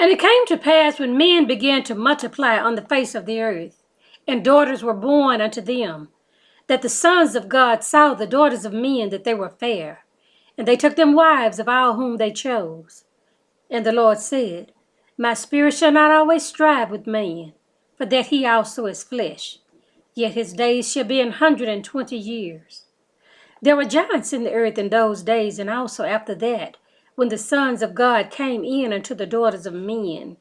And it came to pass when men began to multiply on the face of the earth, and daughters were born unto them, that the sons of God saw the daughters of men that they were fair, and they took them wives of all whom they chose. And the Lord said, My spirit shall not always strive with man, for that he also is flesh, yet his days shall be 120 years. There were giants in the earth in those days, and also after that, when the sons of God came in unto the daughters of men,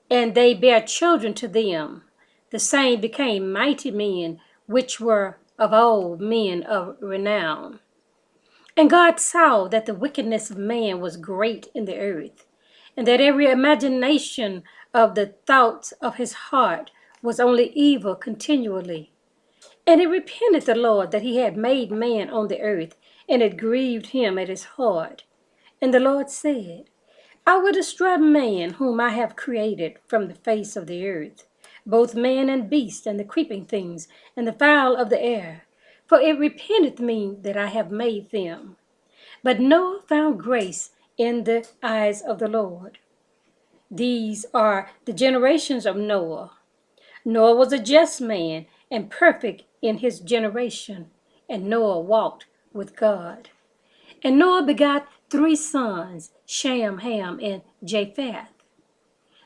and they bare children to them. The same became mighty men, which were of old, men of renown. And God saw that the wickedness of man was great in the earth, and that every imagination of the thoughts of his heart was only evil continually. And it repented the Lord that he had made man on the earth, and it grieved him at his heart. And the Lord said, I will destroy man whom I have created from the face of the earth, both man and beast, and the creeping things, and the fowl of the air, for it repenteth me that I have made them. But Noah found grace in the eyes of the Lord. These are the generations of Noah. Noah was a just man and perfect in his generation, and Noah walked with God. And Noah begot 3 sons, Shem, Ham, and Japheth.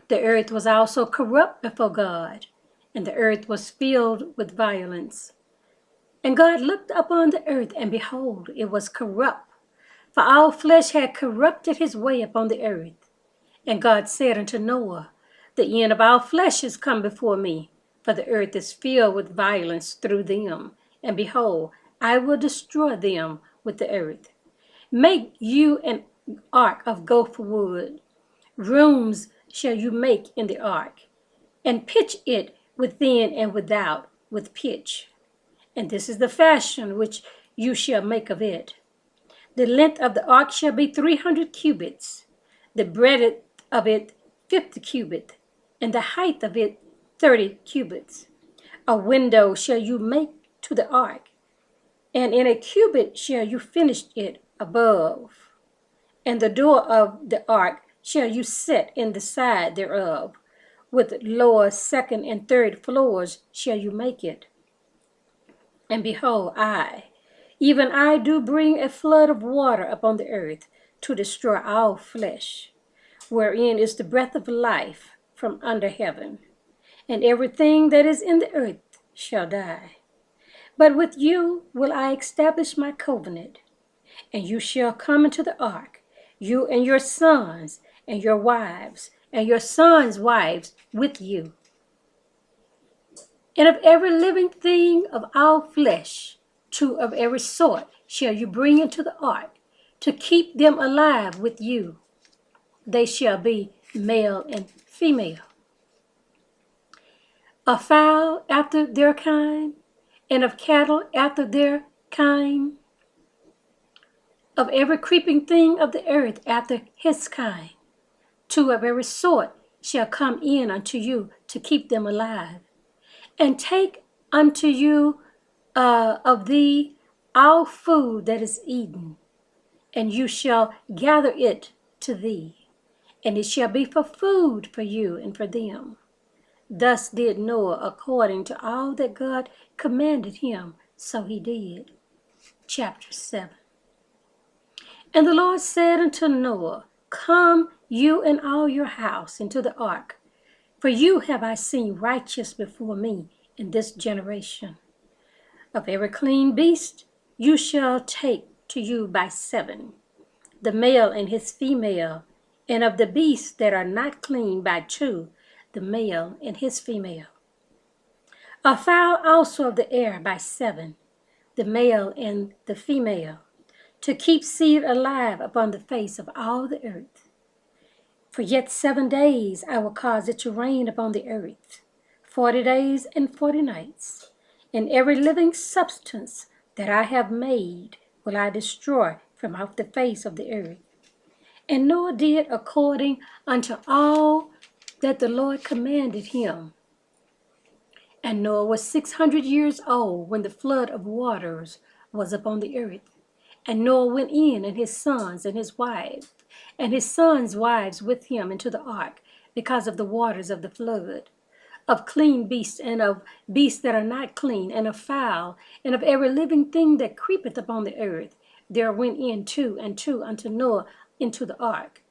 The earth was also corrupt before God, and the earth was filled with violence. And God looked upon the earth, and behold, it was corrupt, for all flesh had corrupted his way upon the earth. And God said unto Noah, The end of all flesh is come before me, for the earth is filled with violence through them. And behold, I will destroy them with the earth. Make you an ark of gopher wood. Rooms shall you make in the ark, and pitch it within and without with pitch. And this is the fashion which you shall make of it. The length of the ark shall be 300 cubits, the breadth of it 50 cubits, and the height of it 30 cubits. A window shall you make to the ark, and in a cubit shall you finish it above. And the door of the ark shall you set in the side thereof. With lower, second, and third floors shall you make it. And behold, even I do bring a flood of water upon the earth to destroy all flesh, wherein is the breath of life from under heaven. And everything that is in the earth shall die. But with you will I establish my covenant, and you shall come into the ark, you and your sons and your wives, and your sons' wives with you. And of every living thing of all flesh, 2 of every sort shall you bring into the ark, to keep them alive with you. They shall be male and female. Of fowl after their kind, and of cattle after their kind, of every creeping thing of the earth after his kind. 2 of every sort shall come in unto you to keep them alive. And take unto you of thee all food that is eaten, and you shall gather it to thee, and it shall be for food for you and for them. Thus did Noah according to all that God commanded him, so he did. Chapter 7. And the Lord said unto Noah, Come, you and all your house, into the ark, for you have I seen righteous before me in this generation. Of every clean beast you shall take to you by 7, the male and his female, and of the beasts that are not clean by 2, the male and his female. A fowl also of the air by 7, the male and the female, to keep seed alive upon the face of all the earth. For yet 7 days I will cause it to rain upon the earth, 40 days and 40 nights, and every living substance that I have made will I destroy from off the face of the earth. And Noah did according unto all that the Lord commanded him. And Noah was 600 years old when the flood of waters was upon the earth. And Noah went in, and his sons and his wife, and his sons' wives with him into the ark, because of the waters of the flood, of clean beasts and of beasts that are not clean, and of fowl, and of every living thing that creepeth upon the earth. There went in two and two unto Noah into the ark,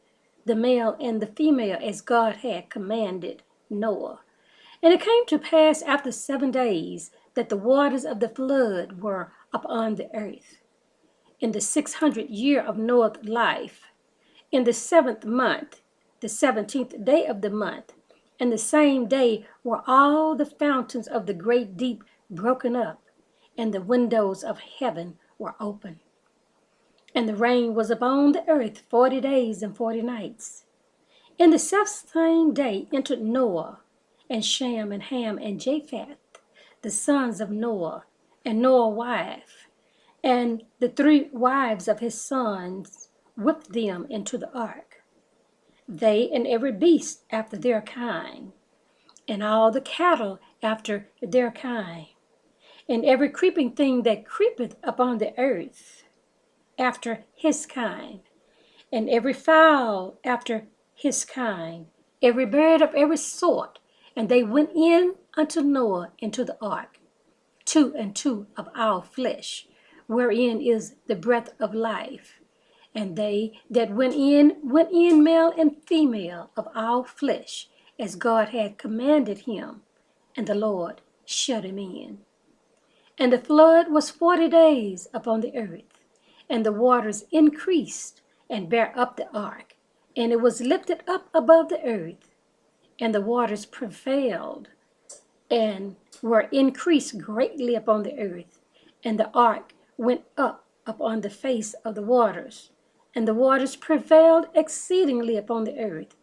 the male and the female, as God had commanded Noah. And it came to pass after 7 days that the waters of the flood were upon the earth. In the 600th year of Noah's life, in the 7th month, the 17th day of the month, and the same day were all the fountains of the great deep broken up, and the windows of heaven were open. And the rain was upon the earth 40 days and 40 nights. In the selfsame day entered Noah, and Shem, and Ham, and Japheth, the sons of Noah, and Noah's wife, and the 3 wives of his sons with them into the ark, they and every beast after their kind, and all the cattle after their kind, and every creeping thing that creepeth upon the earth after his kind, and every fowl after his kind, every bird of every sort. And they went in unto Noah into the ark, 2 and 2 of all flesh, wherein is the breath of life. And they that went in, male and female of all flesh, as God had commanded him, and the Lord shut him in. And the flood was 40 days upon the earth, and the waters increased and bare up the ark, and it was lifted up above the earth, and the waters prevailed and were increased greatly upon the earth, and the ark went up upon the face of the waters, and the waters prevailed exceedingly upon the earth,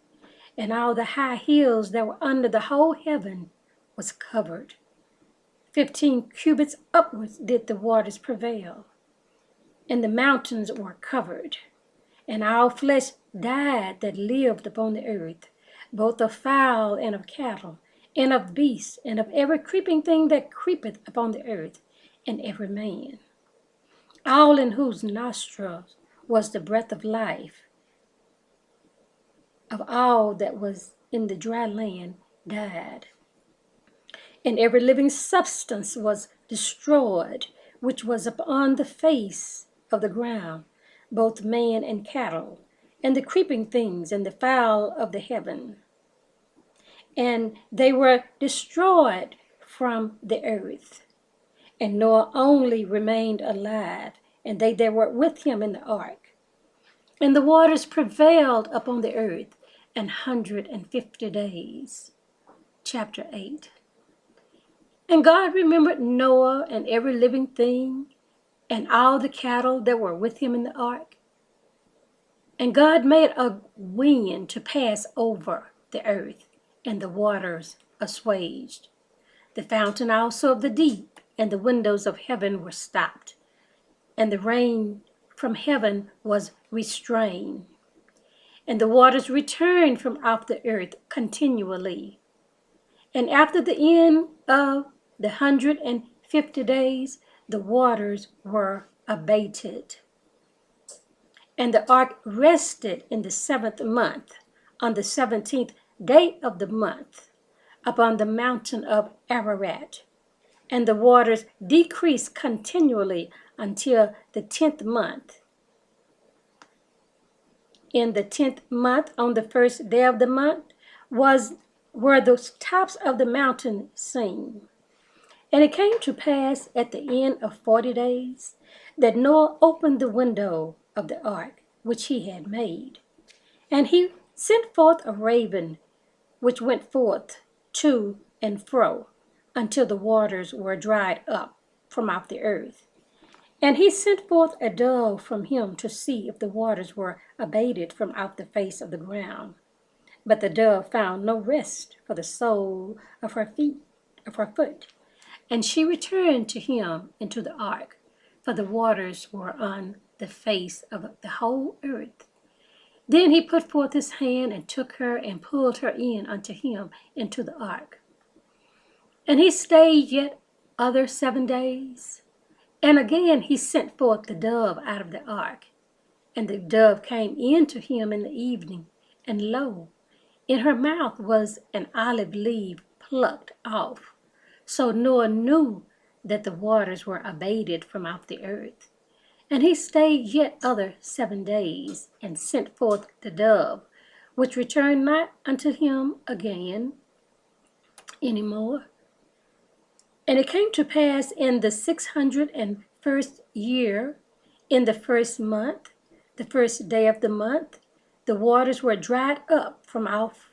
and all the high hills that were under the whole heaven was covered. 15 cubits upwards did the waters prevail, and the mountains were covered, and all flesh died that lived upon the earth, both of fowl and of cattle, and of beasts, and of every creeping thing that creepeth upon the earth, and every man, all in whose nostrils was the breath of life, of all that was in the dry land died. And every living substance was destroyed, which was upon the face of the ground, both man and cattle, and the creeping things, and the fowl of the heaven. And they were destroyed from the earth. And Noah only remained alive, and they that were with him in the ark. And the waters prevailed upon the earth 150 days. Chapter 8. And God remembered Noah and every living thing, and all the cattle that were with him in the ark. And God made a wind to pass over the earth, and the waters assuaged. The fountain also of the deep and the windows of heaven were stopped, and the rain from heaven was restrained. And the waters returned from off the earth continually. And after the end of the 150 days, the waters were abated. And the ark rested in the 7th month, on the 17th day of the month, upon the mountain of Ararat. And the waters decreased continually until the 10th month. In the 10th month, on the 1st day of the month, were the tops of the mountain seen. And it came to pass at the end of 40 days that Noah opened the window of the ark which he had made. And he sent forth a raven, which went forth to and fro until the waters were dried up from off the earth. And he sent forth a dove from him to see if the waters were abated from off the face of the ground. But the dove found no rest for the sole of her foot. And she returned to him into the ark, for the waters were on the face of the whole earth. Then he put forth his hand and took her and pulled her in unto him into the ark. And he stayed yet other 7 days. And again he sent forth the dove out of the ark. And the dove came in to him in the evening, and lo, in her mouth was an olive leaf plucked off. So Noah knew that the waters were abated from off the earth. And he stayed yet other 7 days, and sent forth the dove, which returned not unto him again any more. And it came to pass in the 601st year, in the first month, the first day of the month, the waters were dried up from off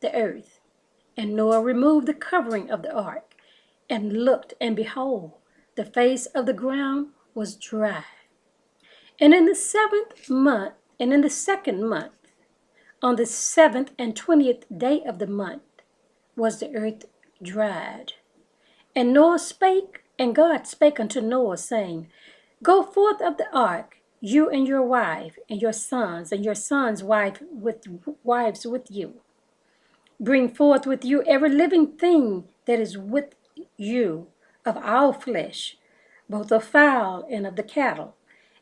the earth. And Noah removed the covering of the ark, and looked, and behold, the face of the ground was dry. And in the 7th month, and in the 2nd month, on the 7th and 20th day of the month, was the earth dried. And Noah spake, and God spake unto Noah, saying, Go forth of the ark, you and your wife, and your sons' wives with you. Bring forth with you every living thing that is with you, of all flesh, both of fowl and of the cattle,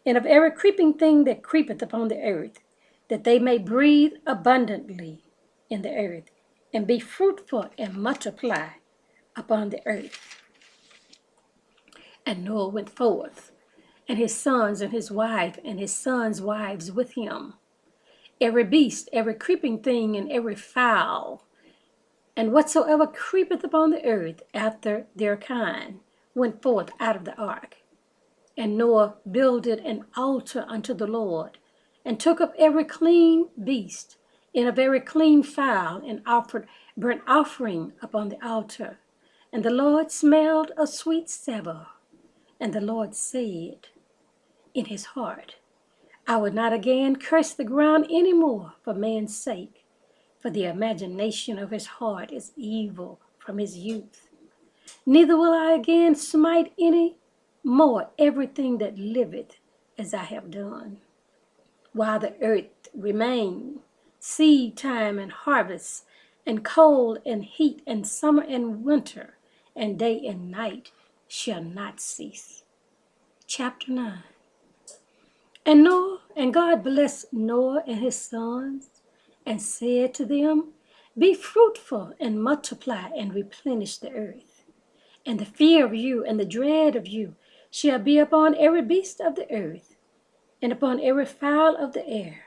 and of every creeping thing that creepeth upon the earth, that they may breathe abundantly in the earth, and be fruitful and multiply upon the earth. And Noah went forth, and his sons and his wife and his sons' wives with him, every beast, every creeping thing, and every fowl, and whatsoever creepeth upon the earth after their kind, went forth out of the ark. And Noah builded an altar unto the Lord, and took up every clean beast, and of every clean fowl, and offered burnt offering upon the altar. And the Lord smelled a sweet savour. And the Lord said in his heart, I will not again curse the ground any more for man's sake, for the imagination of his heart is evil from his youth. Neither will I again smite any more everything that liveth as I have done. While the earth remain, seed time and harvest, and cold and heat, and summer and winter, and day and night shall not cease. Chapter 9. And God blessed Noah and his sons, and said to them, Be fruitful, and multiply, and replenish the earth. And the fear of you and the dread of you shall be upon every beast of the earth, and upon every fowl of the air,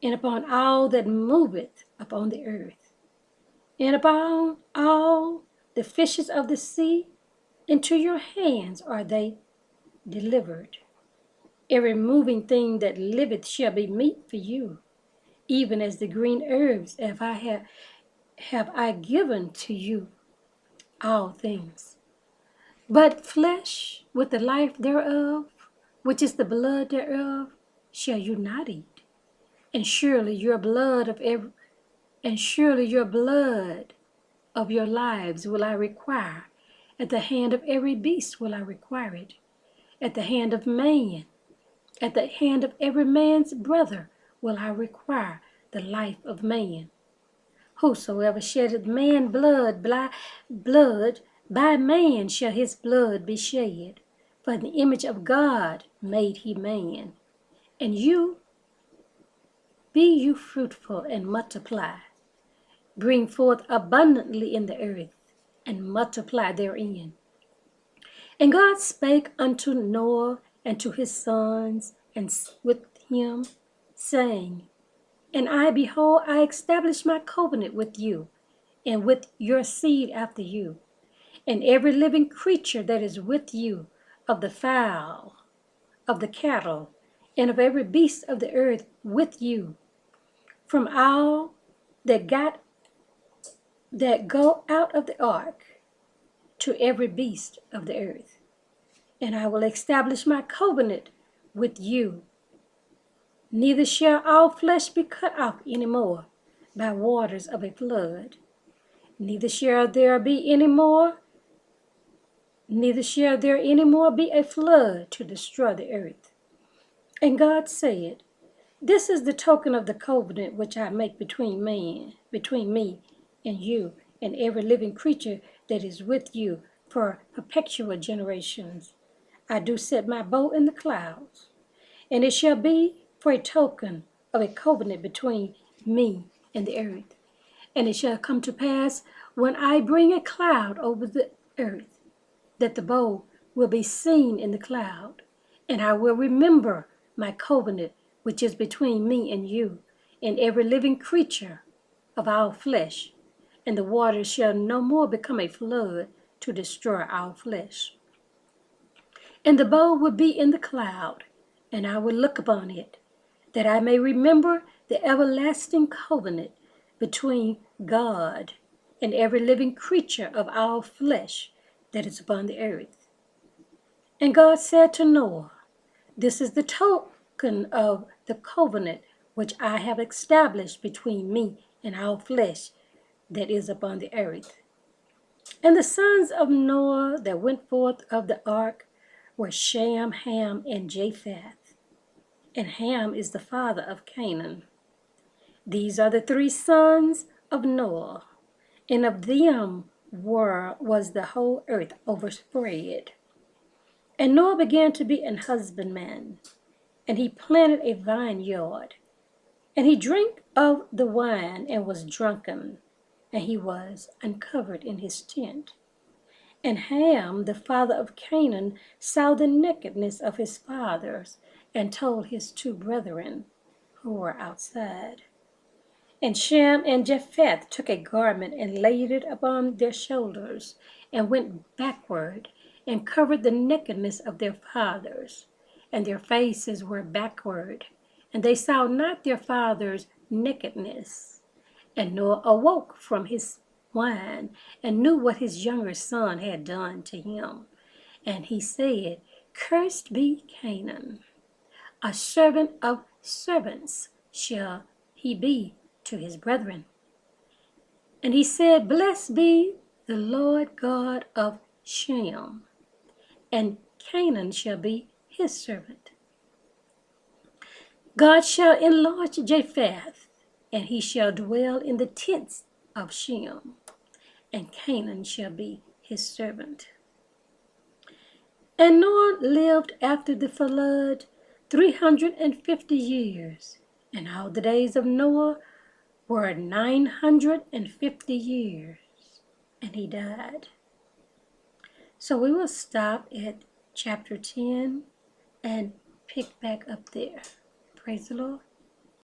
and upon all that moveth upon the earth, and upon all the fishes of the sea. Into your hands are they delivered. Every moving thing that liveth shall be meat for you, even as the green herbs have I given to you all things. But flesh with the life thereof, which is the blood thereof, shall you not eat. And surely your blood of your lives will I require. At the hand of every beast will I require it. At the hand of man, at the hand of every man's brother will I require the life of man. Whosoever sheddeth man blood, by man shall his blood be shed. For in the image of God made he man. And you, be you fruitful and multiply. Bring forth abundantly in the earth, and multiply therein. And God spake unto Noah and to his sons, and with him, saying, And I, behold, I establish my covenant with you, and with your seed after you, and every living creature that is with you, of the fowl, of the cattle, and of every beast of the earth with you, from all that go out of the ark, to every beast of the earth. And I will establish my covenant with you. Neither shall all flesh be cut off any more by waters of a flood. Neither shall there any more be a flood to destroy the earth. And God said, This is the token of the covenant which I make between me and you, and every living creature that is with you for perpetual generations. I do set my bow in the clouds, and it shall be for a token of a covenant between me and the earth. And it shall come to pass when I bring a cloud over the earth, that the bow will be seen in the cloud, and I will remember my covenant which is between me and you, and every living creature of our flesh, and the waters shall no more become a flood to destroy our flesh. And the bow will be in the cloud, and I will look upon it, that I may remember the everlasting covenant between God and every living creature of our flesh that is upon the earth. And God said to Noah, this is the token of the covenant which I have established between me and our flesh that is upon the earth. And the sons of Noah that went forth of the ark were Shem, Ham, and Japheth. And Ham is the father of Canaan. These are the three sons of Noah, and of them was the whole earth overspread. And Noah began to be an husbandman, and he planted a vineyard, and he drank of the wine and was drunken, and he was uncovered in his tent. And Ham, the father of Canaan, saw the nakedness of his fathers, and told his two brethren who were outside. And Shem and Japheth took a garment and laid it upon their shoulders, and went backward, and covered the nakedness of their fathers, and their faces were backward, and they saw not their father's nakedness. And Noah awoke from his wine, and knew what his younger son had done to him. And he said, Cursed be Canaan, a servant of servants shall he be to his brethren. And he said, Blessed be the Lord God of Shem, and Canaan shall be his servant. God shall enlarge Japheth, and he shall dwell in the tents of Shem, and Canaan shall be his servant. And Noah lived after the flood 350 years, and all the days of Noah were 950 years, and he died. So we will stop at chapter 10 and pick back up there. Praise the Lord.